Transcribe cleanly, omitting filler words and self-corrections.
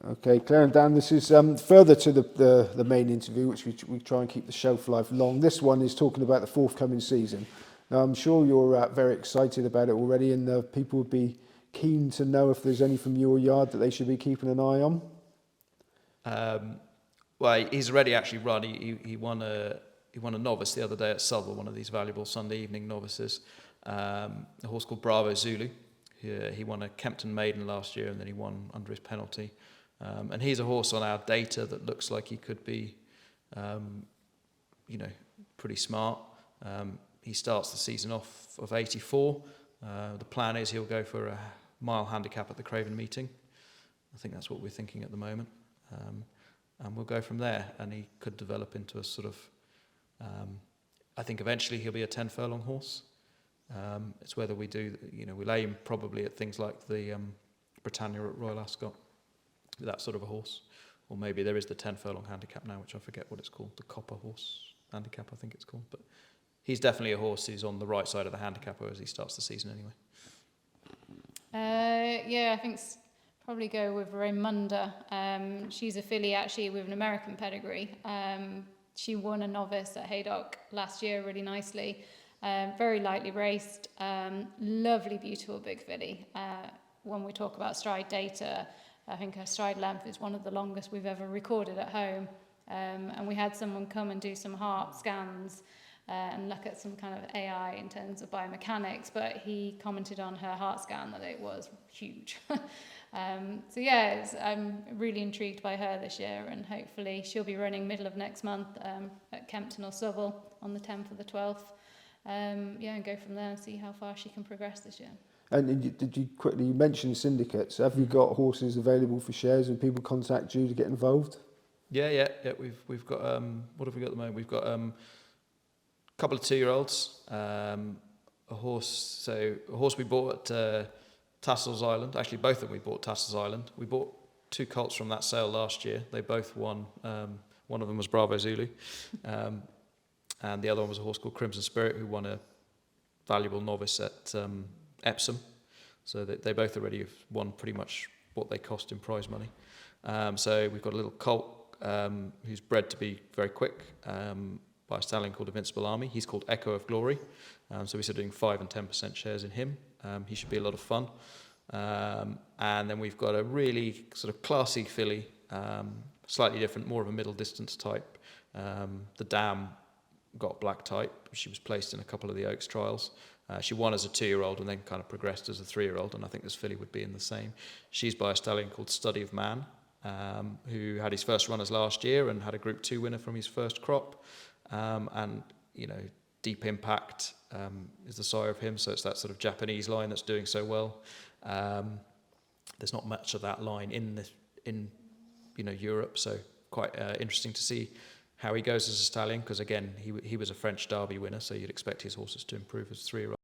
Okay, Claire and Dan, this is further to the main interview, which we try and keep the shelf life long. This one is talking about the forthcoming season. Now, I'm sure you're very excited about it already, and people would be keen to know if there's any from your yard that they should be keeping an eye on. Well, he's already actually run. He won a novice the other day at Southwell, one of these valuable Sunday evening novices. A horse called Bravo Zulu. He won a Kempton Maiden last year, and then he won under his penalty. And he's a horse on our data that looks like he could be, pretty smart. He starts the season off of 84. The plan is he'll go for a mile handicap at the Craven meeting. I think that's what we're thinking at the moment. And we'll go from there. And he could develop into a sort of, I think eventually he'll be a 10 furlong horse. It's whether we do, we'll aim probably at things like the Britannia at Royal Ascot, that sort of a horse. Or maybe there is the 10 furlong handicap now, which I forget what it's called, the Copper Horse handicap, I think it's called. But he's definitely a horse who's on the right side of the handicap as he starts the season anyway. I think probably go with Raymunda. She's a filly actually with an American pedigree. She won a novice at Haydock last year really nicely. Very lightly raced. Lovely, beautiful big filly. When we talk about stride data, I think her stride length is one of the longest we've ever recorded at home. And we had someone come and do some heart scans and look at some kind of AI in terms of biomechanics, but he commented on her heart scan that it was huge. I'm really intrigued by her this year, and hopefully she'll be running middle of next month at Kempton or Southwell on the 10th or the 12th. And go from there and see how far she can progress this year. And you mentioned syndicates. Have you got horses available for shares and people contact you to get involved? Yeah. We've got what have we got at the moment? We've got a couple of 2-year-olds, a horse we bought at Tassels Island. Actually, both of them we bought Tassels Island. We bought 2 colts from that sale last year. They both won. One of them was Bravo Zulu, and the other one was a horse called Crimson Spirit, who won a valuable novice at Epsom. So they both already have won pretty much what they cost in prize money. So we've got a little colt who's bred to be very quick by a stallion called Invincible Army. He's called Echo of Glory. So we're sort of doing 5 and 10% shares in him. He should be a lot of fun. And then we've got a really sort of classy filly, slightly different, more of a middle distance type. The Dam got black type. She was placed in a couple of the Oaks trials. She won as a 2-year-old and then kind of progressed as a 3-year-old, and I think this filly would be in the same. She's by a stallion called Study of Man, who had his first runners last year and had a Group 2 winner from his first crop. Deep Impact is the sire of him, so it's that sort of Japanese line that's doing so well. There's not much of that line in Europe, so quite interesting to see how he goes as a stallion, because again he was a French Derby winner, so you'd expect his horses to improve as 3-year-olds.